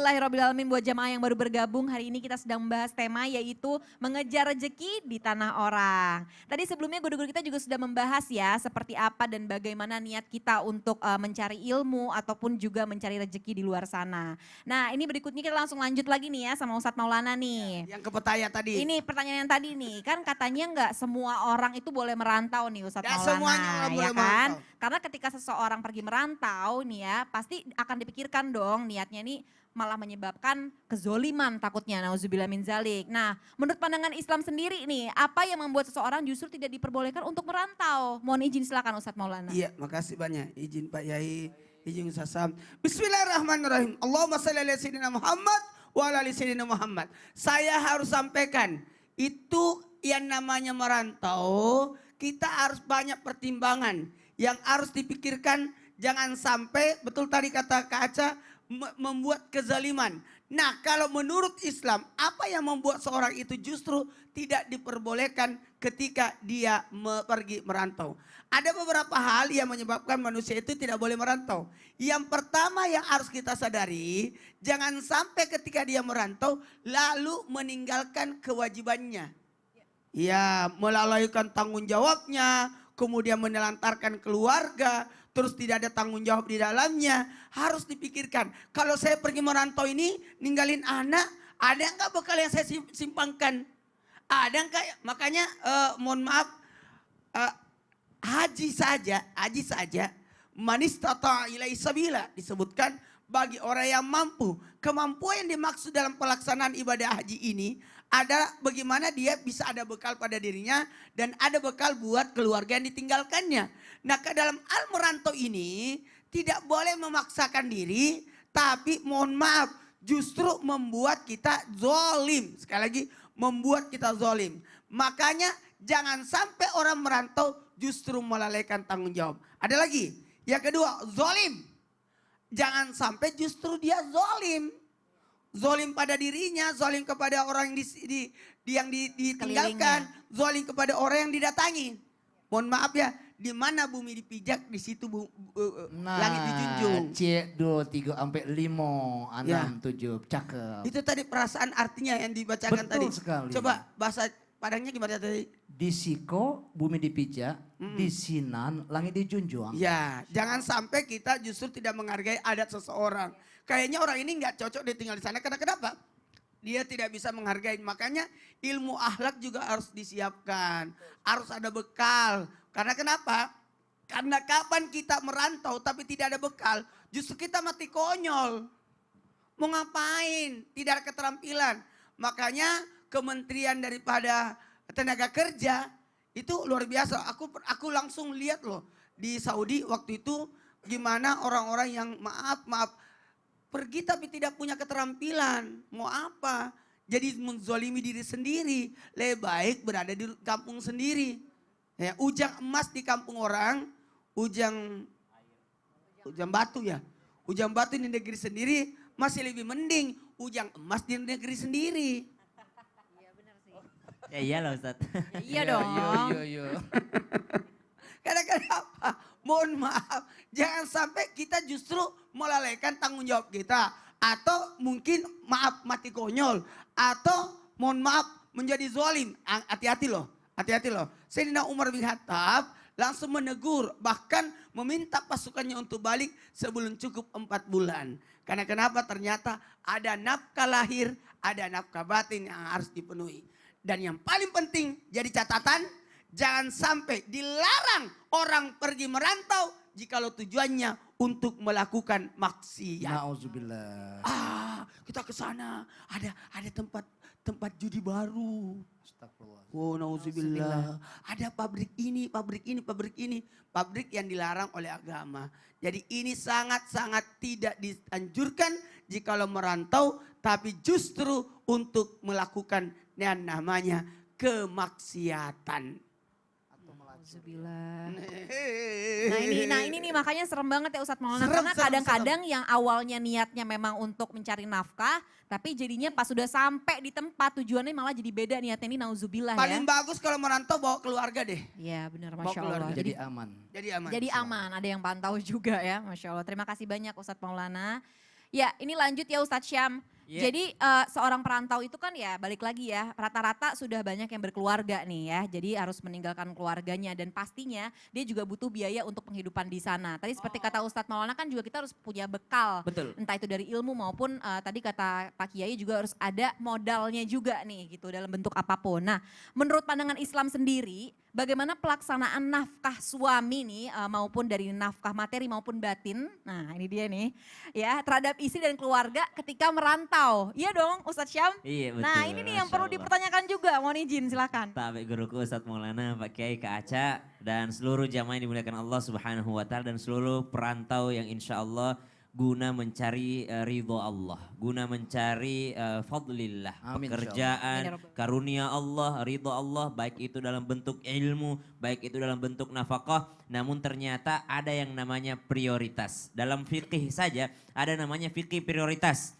Alhamdulillahirrabbilalamin buat jamaah yang baru bergabung. Hari ini kita sedang membahas tema yaitu mengejar rezeki di tanah orang. Tadi sebelumnya guru-guru kita juga sudah membahas ya seperti apa dan bagaimana niat kita untuk mencari ilmu ataupun juga mencari rezeki di luar sana. Nah ini berikutnya kita langsung lanjut lagi nih ya sama Ustadz Maulana nih. Yang ke petaya tadi. Ini pertanyaan yang tadi nih, kan katanya nggak semua orang itu boleh merantau nih Ustadz Nggak Maulana. semuanya orang Ya boleh kan? merantau. Karena ketika seseorang pergi merantau nih ya, pasti akan dipikirkan dong niatnya ini malah menyebabkan kezoliman takutnya, nauzubillah min zalik. Nah menurut pandangan Islam sendiri nih, apa yang membuat seseorang justru tidak diperbolehkan untuk merantau? Mohon izin silakan Ustadz Maulana. Iya, makasih banyak. Izin Pak Yai, izin Ustaz Sam. Bismillahirrahmanirrahim. Allahumma salli ala sayyidina Muhammad wa ala ali sayyidina Muhammad. Saya harus sampaikan, itu yang namanya merantau, kita harus banyak pertimbangan. Yang harus dipikirkan, jangan sampai, betul tadi kata Kak Aca, membuat kezaliman. Nah kalau menurut Islam, apa yang membuat seorang itu justru tidak diperbolehkan ketika dia pergi merantau? Ada beberapa hal yang menyebabkan manusia itu tidak boleh merantau. Yang pertama yang harus kita sadari, jangan sampai ketika dia merantau lalu meninggalkan kewajibannya. Ya, melalaikan tanggung jawabnya, kemudian menelantarkan keluarga, terus tidak ada tanggung jawab di dalamnya. Harus dipikirkan, kalau saya pergi merantau ini ninggalin anak, ada enggak bekal yang saya simpangkan? Ada enggak? Makanya mohon maaf, haji saja, manistata ilaihi sabila disebutkan bagi orang yang mampu. Kemampuan yang dimaksud dalam pelaksanaan ibadah haji ini ada bagaimana dia bisa ada bekal pada dirinya dan ada bekal buat keluarga yang ditinggalkannya. Nah ke dalam merantau ini tidak boleh memaksakan diri, tapi mohon maaf justru membuat kita zolim. Sekali lagi membuat kita zolim. Makanya jangan sampai orang merantau justru melalaikan tanggung jawab. Ada lagi yang kedua, zolim. Jangan sampai justru dia zolim. Zolim pada dirinya, zolim kepada orang yang ditinggalkan, zolim kepada orang yang didatangi. Mohon maaf ya, di mana bumi dipijak, di situ langit dijunjung. C 2 3 sampai 5 6 7 cakep. Itu tadi perasaan artinya yang dibacakan. Betul tadi. sekali. Coba bahasa Padangnya gimana tadi? Di siko bumi dipijak, di sinan langit dijunjung. Ya, jangan sampai kita justru tidak menghargai adat seseorang. Kayaknya orang ini nggak cocok dia tinggal di sana. Karena kenapa? Dia tidak bisa menghargai. Makanya ilmu akhlak juga harus disiapkan. Harus ada bekal. Karena kenapa? Karena kapan kita merantau tapi tidak ada bekal, justru kita mati konyol. Mau ngapain? Tidak ada keterampilan. Makanya kementerian daripada tenaga kerja itu luar biasa. Aku langsung lihat loh di Saudi waktu itu gimana orang-orang yang maaf pergi tapi tidak punya keterampilan. Mau apa? Jadi menzolimi diri sendiri. Lebih baik berada di kampung sendiri. Ya, ujang emas di kampung orang, ujang batu ya. Ujang batu di negeri sendiri masih lebih mending ujang emas di negeri sendiri. Ya iyalah Ustaz. Ya, iya dong. Iya. Karena kenapa? Mohon maaf, jangan sampai kita justru melalaikan tanggung jawab kita. Atau mungkin maaf mati konyol. Atau mohon maaf menjadi zolim. Hati-hati loh, hati-hati loh. Sayyidina Umar bin Khattab langsung menegur. Bahkan meminta pasukannya untuk balik sebelum cukup 4 bulan. Karena kenapa? Ternyata ada nafkah lahir, ada nafkah batin yang harus dipenuhi. Dan yang paling penting jadi catatan, jangan sampai dilarang orang pergi merantau jikalau tujuannya untuk melakukan maksiat. Nauzubillah. Kita ke sana ada tempat judi baru. Astagfirullah. Oh, nauzubillah. Ada pabrik ini. Pabrik yang dilarang oleh agama. Jadi ini sangat-sangat tidak dianjurkan jikalau merantau, tapi justru untuk melakukan yang namanya kemaksiatan. Nah ini nih makanya serem banget ya Ustadz Maulana. Karena kadang-kadang yang awalnya niatnya memang untuk mencari nafkah, tapi jadinya pas sudah sampai di tempat tujuannya malah jadi beda niatnya, ini nauzubillah ya. Paling bagus kalau merantau bawa keluarga deh. Iya benar, Masya Allah. Jadi aman. Jadi aman. Jadi aman, ada yang pantau juga ya, Masya Allah. Terima kasih banyak Ustadz Maulana. Ya, ini lanjut ya Ustadz Syam. Iya. Jadi seorang perantau itu kan ya balik lagi ya, rata-rata sudah banyak yang berkeluarga nih ya. Jadi harus meninggalkan keluarganya dan pastinya dia juga butuh biaya untuk penghidupan di sana. Tadi seperti kata Ustadz Maulana kan juga kita harus punya bekal. Betul. Entah itu dari ilmu maupun tadi kata Pak Kiai juga harus ada modalnya juga nih gitu dalam bentuk apapun. Nah, menurut pandangan Islam sendiri, bagaimana pelaksanaan nafkah suami nih maupun dari nafkah materi maupun batin. Nah, ini dia nih ya terhadap istri dan keluarga ketika merantau. Iya dong Ustadz Syam? Iya betul. Nah, ini nih yang perlu Masya Allah. dipertanyakan juga. Mohon izin silakan. Tabe guruku Ustadz Maulana, Pak Kiai, Kak Aca, dan seluruh jamaah yang dimuliakan Allah Subhanahu wa Ta'ala, dan seluruh perantau yang insya Allah guna mencari ridho Allah, guna mencari fadlillah, Amin, pekerjaan, Amin, ya Rabbal. karunia Allah, ridho Allah, baik itu dalam bentuk ilmu, baik itu dalam bentuk nafkah. Namun ternyata ada yang namanya prioritas. Dalam fikih saja ada namanya fikih prioritas.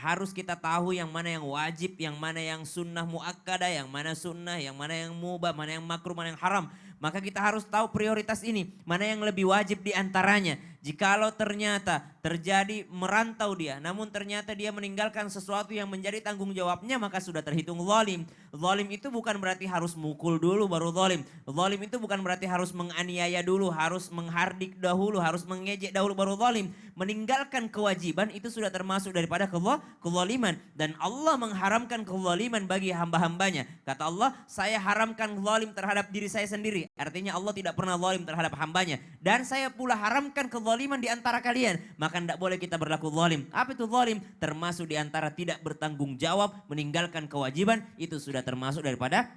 Harus kita tahu yang mana yang wajib, yang mana yang sunnah muakkadah, yang mana sunnah, yang mana yang mubah, mana yang makruh, mana yang haram. Maka kita harus tahu prioritas ini, mana yang lebih wajib di antaranya. Jikalau ternyata terjadi merantau dia, namun ternyata dia meninggalkan sesuatu yang menjadi tanggung jawabnya, maka sudah terhitung zalim. Zalim itu bukan berarti harus mukul dulu baru zalim. Zalim itu bukan berarti harus menganiaya dulu, harus menghardik dahulu, harus mengejek dahulu baru zalim. Meninggalkan kewajiban itu sudah termasuk daripada kezaliman. Dan Allah mengharamkan kezaliman bagi hamba-hambanya. Kata Allah, saya haramkan zalim terhadap diri saya sendiri. Artinya Allah tidak pernah zalim terhadap hambanya. Dan saya pula haramkan kezaliman di antara kalian. Maka tidak boleh kita berlaku zalim. Apa itu zalim? Termasuk di antara tidak bertanggung jawab, meninggalkan kewajiban, itu sudah termasuk daripada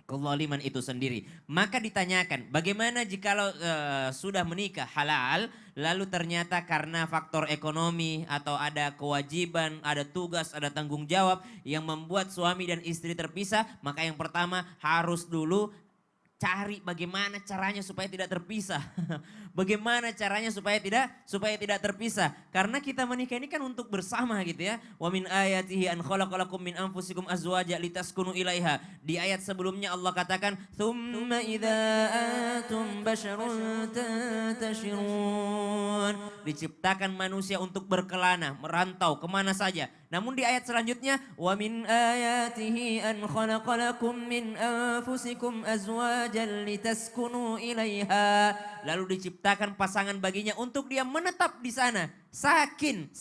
kezaliman itu sendiri. Maka ditanyakan, bagaimana jikalau sudah menikah halal, lalu ternyata karena faktor ekonomi atau ada kewajiban, ada tugas, ada tanggung jawab yang membuat suami dan istri terpisah, maka yang pertama harus dulu cari bagaimana caranya supaya tidak terpisah. Bagaimana caranya supaya tidak terpisah. Karena kita menikah ini kan untuk bersama gitu ya. Wa min ayatihi an khalaqalakum min anfusikum azwaja litaskunu ilaiha. Di ayat sebelumnya Allah katakan, "Tsumma idza antum basyarun tantashirun." Diciptakan manusia untuk berkelana, merantau kemana saja. Namun di ayat selanjutnya, wa min ayatihi an khalaqalakum min anfusikum azwajan litaskunu ilaiha. Lalu diciptakan pasangan baginya untuk dia menetap di sana. Sakin,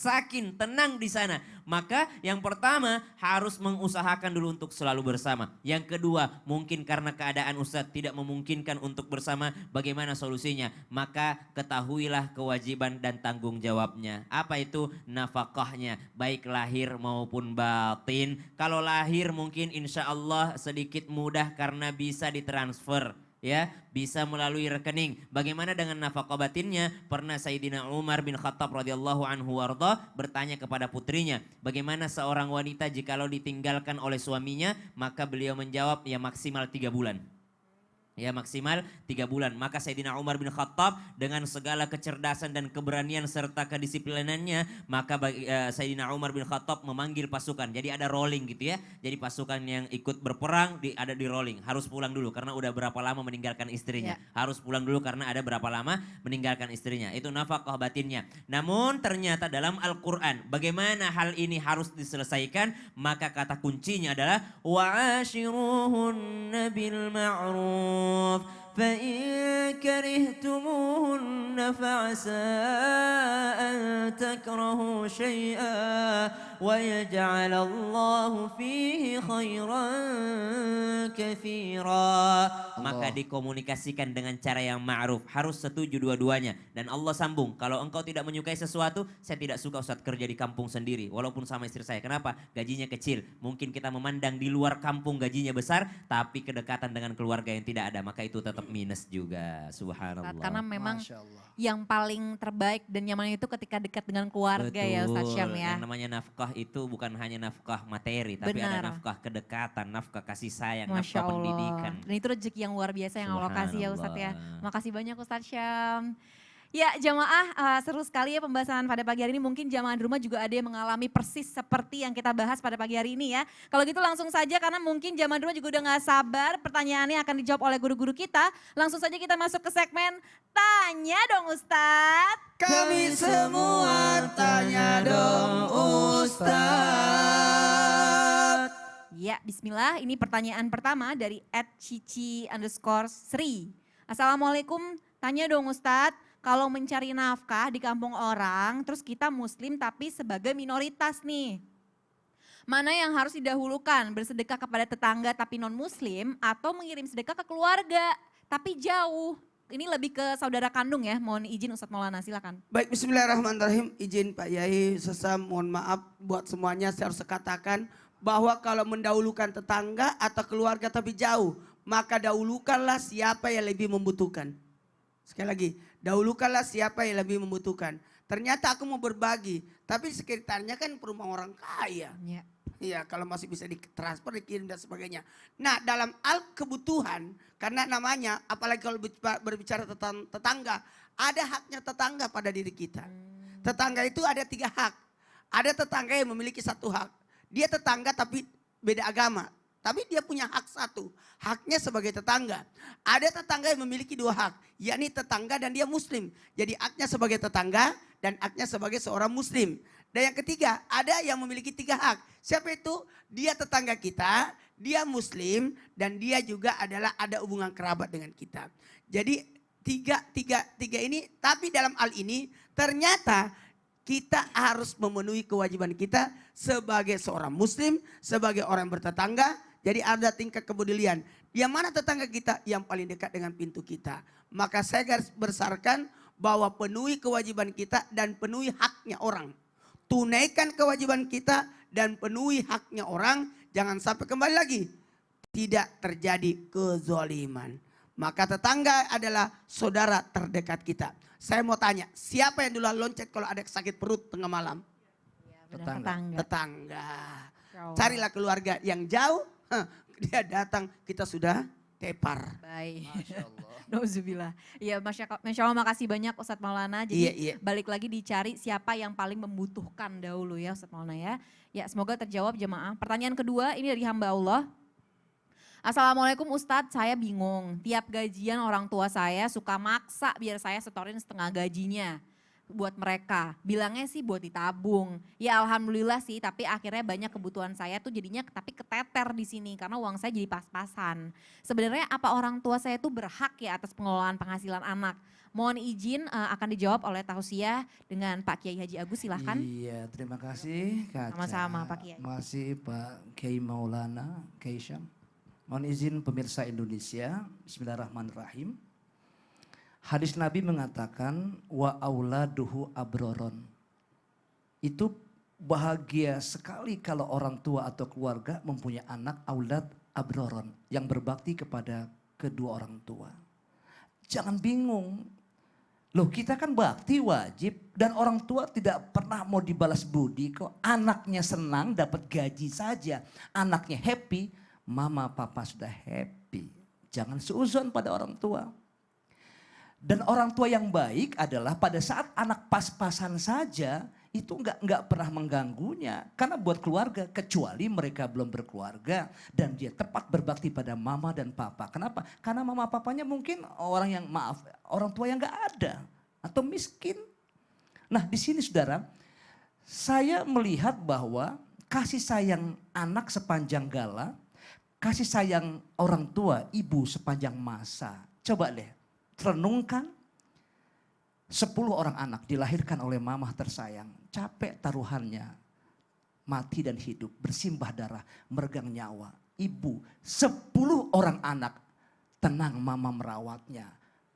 tenang di sana. Maka yang pertama harus mengusahakan dulu untuk selalu bersama. Yang kedua, mungkin karena keadaan Ustadz tidak memungkinkan untuk bersama, bagaimana solusinya? Maka ketahuilah kewajiban dan tanggung jawabnya. Apa itu? Nafkahnya, baik lahir maupun batin. Kalau lahir mungkin insya Allah sedikit mudah karena bisa ditransfer. Ya, bisa melalui rekening. Bagaimana dengan nafkah batinnya? Pernah Sayyidina Umar bin Khattab radhiyallahu anhu warda bertanya kepada putrinya, bagaimana seorang wanita jikalau ditinggalkan oleh suaminya? Maka beliau menjawab, ya maksimal 3 bulan. Ya maksimal 3 bulan. Maka Sayyidina Umar bin Khattab dengan segala kecerdasan dan keberanian serta kedisiplinannya, maka Sayyidina Umar bin Khattab memanggil pasukan. Jadi ada rolling gitu ya. Jadi pasukan yang ikut berperang ada di rolling. Harus pulang dulu karena udah berapa lama meninggalkan istrinya. Harus pulang dulu karena ada berapa lama meninggalkan istrinya. Itu nafkah batinnya. Namun ternyata dalam Al-Quran bagaimana hal ini harus diselesaikan? Maka kata kuncinya adalah wa'ashiruhunna bil ma'ruf. فإن كرهتموهن فعسى أن تكرهوا شيئا ويجعل الله فيه خيرا كثيرا. Maka dikomunikasikan dengan cara yang ma'ruf. Harus setuju dua-duanya. Dan Allah sambung, kalau engkau tidak menyukai sesuatu, saya tidak suka Ustadz kerja di kampung sendiri. Walaupun sama istri saya. Kenapa? Gajinya kecil. Mungkin kita memandang di luar kampung gajinya besar, tapi kedekatan dengan keluarga yang tidak ada. Maka itu tetap minus juga. Subhanallah. Karena memang Masya Allah. yang paling terbaik dan nyaman itu ketika dekat dengan keluarga ya Ustadz Syam ya. Yang namanya nafkah itu bukan hanya nafkah materi, tapi Benar. ada nafkah kedekatan, nafkah kasih sayang, Masya nafkah Allah. pendidikan. Dan itu rezeki yang luar biasa yang Allah kasih ya Ustadz ya. Subhanallah. Makasih banyak Ustadz Syam. Ya jamaah seru sekali ya pembahasan pada pagi hari ini. Mungkin jamaah di rumah juga ada yang mengalami persis seperti yang kita bahas pada pagi hari ini ya. Kalau gitu langsung saja karena mungkin jamaah di rumah juga udah gak sabar. Pertanyaannya akan dijawab oleh guru-guru kita. Langsung saja kita masuk ke segmen Tanya Dong Ustadz. Kami semua tanya tanya dong Ustaz. Ya, bismillah. Ini pertanyaan pertama dari @cici_sri. Assalamualaikum, tanya dong Ustadz, kalau mencari nafkah di kampung orang, terus kita muslim tapi sebagai minoritas nih. Mana yang harus didahulukan, bersedekah kepada tetangga tapi non muslim atau mengirim sedekah ke keluarga tapi jauh? Ini lebih ke saudara kandung ya, mohon izin Ustadz Maulana, silakan. Baik, bismillahirrahmanirrahim. Izin Pak Yai, sesam mohon maaf buat semuanya. Saya harus katakan bahwa kalau mendahulukan tetangga atau keluarga tapi jauh, maka dahulukanlah siapa yang lebih membutuhkan. Sekali lagi, dahulukanlah siapa yang lebih membutuhkan. Ternyata aku mau berbagi, tapi sekitarnya kan rumah orang kaya. Ya. Iya, kalau masih bisa ditransfer, dikirim dan sebagainya. Nah, dalam al kebutuhan, karena namanya, apalagi kalau berbicara tentang tetangga, ada haknya tetangga pada diri kita. Tetangga itu ada 3 hak. Ada tetangga yang memiliki 1 hak. Dia tetangga tapi beda agama. Tapi dia punya hak 1, haknya sebagai tetangga. Ada tetangga yang memiliki 2 hak, yakni tetangga dan dia muslim. Jadi haknya sebagai tetangga dan haknya sebagai seorang muslim. Dan yang ketiga, ada yang memiliki 3 hak. Siapa itu? Dia tetangga kita, dia muslim, dan dia juga adalah ada hubungan kerabat dengan kita. Jadi tiga ini, tapi dalam hal ini ternyata kita harus memenuhi kewajiban kita sebagai seorang muslim, sebagai orang yang bertetangga. Jadi ada tingkat kepedulian. Yang mana tetangga kita? Yang paling dekat dengan pintu kita. Maka saya garis besarkan bahwa penuhi kewajiban kita dan penuhi haknya orang. Tunaikan kewajiban kita dan penuhi haknya orang. Jangan sampai kembali lagi. Tidak terjadi kezaliman. Maka tetangga adalah saudara terdekat kita. Saya mau tanya, siapa yang duluan loncat kalau ada sakit perut tengah malam? Tetangga. Tetangga. Carilah keluarga yang jauh, dia datang, kita sudah tepar. Baik. Masya Allah. Nauzubillah. Iya, Masya Allah, makasih banyak Ustadz Maulana. Jadi Iya. balik lagi dicari siapa yang paling membutuhkan dahulu ya Ustadz Maulana ya. Ya, semoga terjawab jemaah. Pertanyaan kedua ini dari hamba Allah. Assalamualaikum Ustadz, saya bingung. Tiap gajian orang tua saya suka maksa biar saya setorin setengah gajinya buat mereka. Bilangnya sih buat ditabung. Ya alhamdulillah sih, tapi akhirnya banyak kebutuhan saya tuh jadinya tapi keteter di sini karena uang saya jadi pas-pasan. Sebenarnya apa orang tua saya tuh berhak ya atas pengelolaan penghasilan anak? Mohon izin akan dijawab oleh Tausiah dengan Pak Kiai Haji Agus, silahkan. Iya, terima kasih Kak Aca. Sama-sama, Pak Kiai. Terima kasih Pak Kiai Maulana, Kiai Syam. Mohon izin pemirsa Indonesia, bismillahirrahmanirrahim. Hadis Nabi mengatakan wa auladuhu abroron. Itu bahagia sekali kalau orang tua atau keluarga mempunyai anak aulad abroron yang berbakti kepada kedua orang tua. Jangan bingung. Loh, kita kan bakti wajib dan orang tua tidak pernah mau dibalas budi kok. Anaknya senang dapat gaji saja, anaknya happy, mama papa sudah happy. Jangan seuzon pada orang tua. Dan orang tua yang baik adalah pada saat anak pas-pasan saja itu nggak pernah mengganggunya. Karena buat keluarga, kecuali mereka belum berkeluarga dan dia tepat berbakti pada mama dan papa. Kenapa? Karena mama papanya mungkin orang tua yang nggak ada atau miskin. Nah di sini saudara, saya melihat bahwa kasih sayang anak sepanjang gala, kasih sayang orang tua, ibu sepanjang masa. Coba deh, renungkan 10 orang anak dilahirkan oleh mamah tersayang. Capek taruhannya, mati dan hidup, bersimbah darah, meregang nyawa. Ibu, 10 orang anak, tenang mama merawatnya,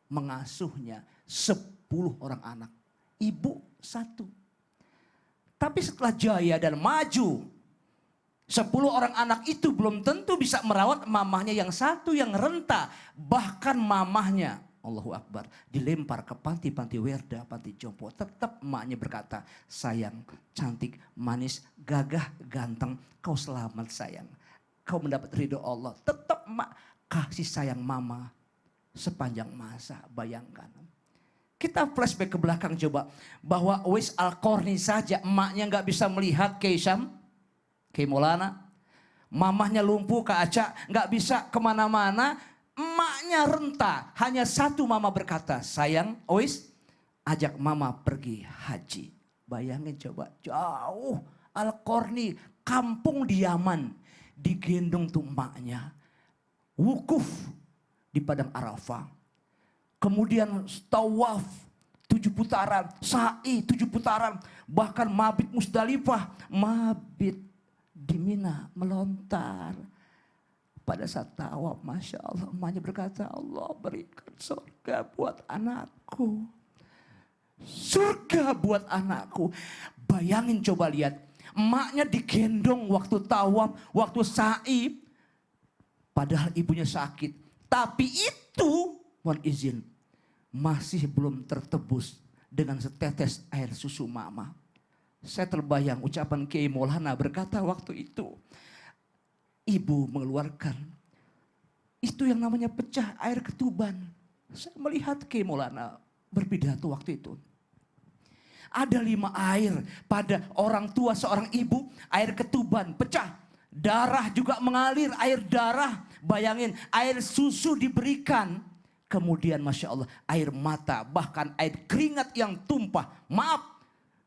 mengasuhnya. 10 orang anak, ibu 1. Tapi setelah jaya dan maju, 10 orang anak itu belum tentu bisa merawat mamahnya yang 1 yang renta. Bahkan mamahnya, Allahu Akbar, dilempar ke panti-panti werda, panti jompo. Tetap emaknya berkata, sayang, cantik, manis, gagah, ganteng, kau selamat sayang. Kau mendapat ridho Allah. Tetap emak kasih sayang mama sepanjang masa, bayangkan. Kita flashback ke belakang coba. Bahwa Uwais Al-Qarni saja emaknya gak bisa melihat Kiai Syam, Kiai Maulana. Mamahnya lumpuh, Kak Aca gak bisa kemana-mana. Emaknya renta, hanya 1 mama berkata, sayang Uwais ajak mama pergi haji. Bayangin coba, jauh Al-Qarni, kampung di Yaman, digendong tuh emaknya, wukuf di padang Arafah, kemudian tawaf 7 putaran, sa'i 7 putaran, bahkan mabit Musdalifah, mabit di Mina, melontar. Pada saat tawaf, Masya Allah, emaknya berkata, Allah berikan surga buat anakku. Surga buat anakku. Bayangin coba lihat, emaknya digendong waktu tawaf, waktu sa'i, padahal ibunya sakit. Tapi itu, mohon izin, masih belum tertebus dengan setetes air susu mama. Saya terbayang ucapan Kiai Maulana berkata waktu itu, ibu mengeluarkan, itu yang namanya pecah air ketuban. Saya melihat Kiai Maulana berpidato waktu itu. Ada 5 air pada orang tua seorang ibu, air ketuban pecah. Darah juga mengalir, air darah. Bayangin, air susu diberikan. Kemudian Masya Allah, air mata, bahkan air keringat yang tumpah. Maaf,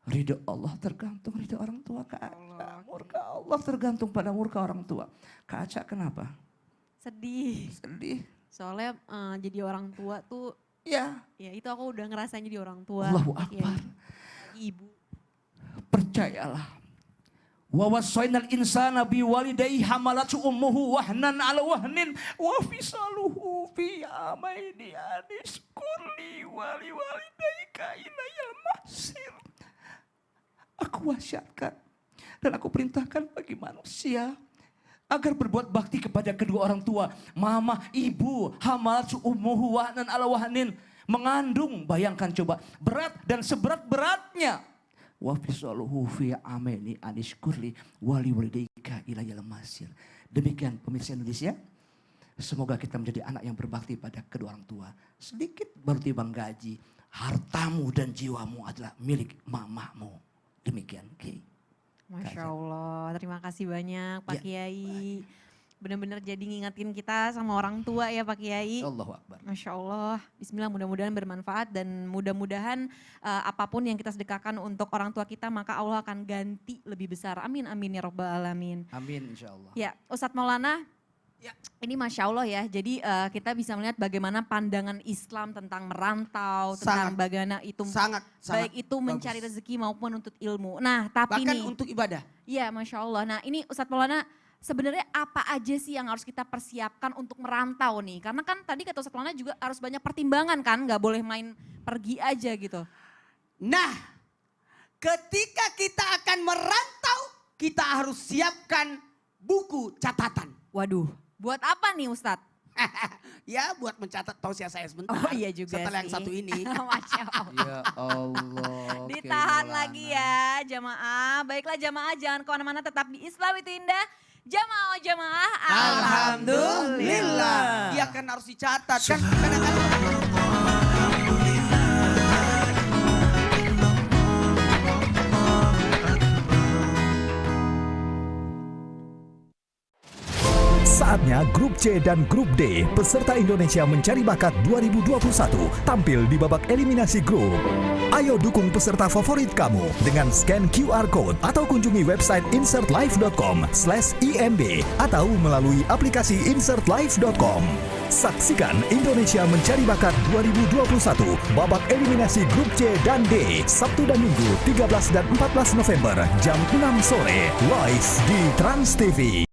ridho Allah tergantung ridho orang tua. Kak Aca, murka Allah tergantung pada murka orang tua. Kak Aca kenapa? Sedih. Sedih. Soalnya jadi orang tua tuh, Ya, ya itu aku udah ngerasain jadi orang tua. Allahu Ya, Akbar. ibu. Percayalah. Wa wasainal insana biwalidayhi hamalatu ummuhu wahnan ala wahnin wa fisaluhu fi amaini anishkurli waliwalidayka ilayal masir. Aku wasiatkan dan aku perintahkan bagi manusia agar berbuat bakti kepada kedua orang tua. Mama, ibu, hamalatu ummuhu wahnan ala wahnin. Mengandung, bayangkan coba, berat dan seberat-beratnya. Wa fisaluhu fi ameni anishkurli wali walidayka ilayal masir. Demikian pemirsa Indonesia. Semoga kita menjadi anak yang berbakti pada kedua orang tua. Sedikit baru timbang gaji. Hartamu dan jiwamu adalah milik mamamu. Demikian. Okay. Masya Allah, terima kasih banyak Pak Ya, Kiai. Benar-benar jadi ngingetin kita sama orang tua ya Pak Kiai. Allahu Akbar. Masya Allah, bismillah, mudah-mudahan bermanfaat dan mudah-mudahan apapun yang kita sedekahkan untuk orang tua kita maka Allah akan ganti lebih besar. Amin, amin ya Rabbal Alamin. Amin insya Allah. Ya Ustadz Maulana, Ya. ini Masya Allah ya, jadi kita bisa melihat bagaimana pandangan Islam tentang merantau, tentang Sangat. bagaimana itu Sangat, baik sangat itu mencari bagus. rezeki maupun untuk ilmu. Nah tapi Bahkan nih, untuk ibadah. ya Masya Allah, nah ini Ustadz Maulana, sebenarnya apa aja sih yang harus kita persiapkan untuk merantau nih? Karena kan tadi kata Ustadz Maulana juga harus banyak pertimbangan kan, nggak boleh main pergi aja gitu. Nah, ketika kita akan merantau, kita harus siapkan buku catatan. Waduh, buat apa nih Ustadz? Ya, buat mencatat tausiah saya sebentar. Oh iya juga Setelah yang sih. satu ini. Masya Allah. Ya Allah. Ditahan lagi ya jamaah. Baiklah jamaah, jangan kemana-mana, tetap di Islam itu indah. Jamaah oh jamaah, Alhamdulillah. Iya kan harus dicatat kan. Kadang-kadang Saatnya Grup C dan Grup D peserta Indonesia Mencari Bakat 2021 tampil di babak eliminasi grup. Ayo dukung peserta favorit kamu dengan scan QR Code atau kunjungi website insertlife.com/imb atau melalui aplikasi insertlife.com. Saksikan Indonesia Mencari Bakat 2021 babak eliminasi Grup C dan D Sabtu dan Minggu 13 dan 14 November jam 6 sore live di Trans TV.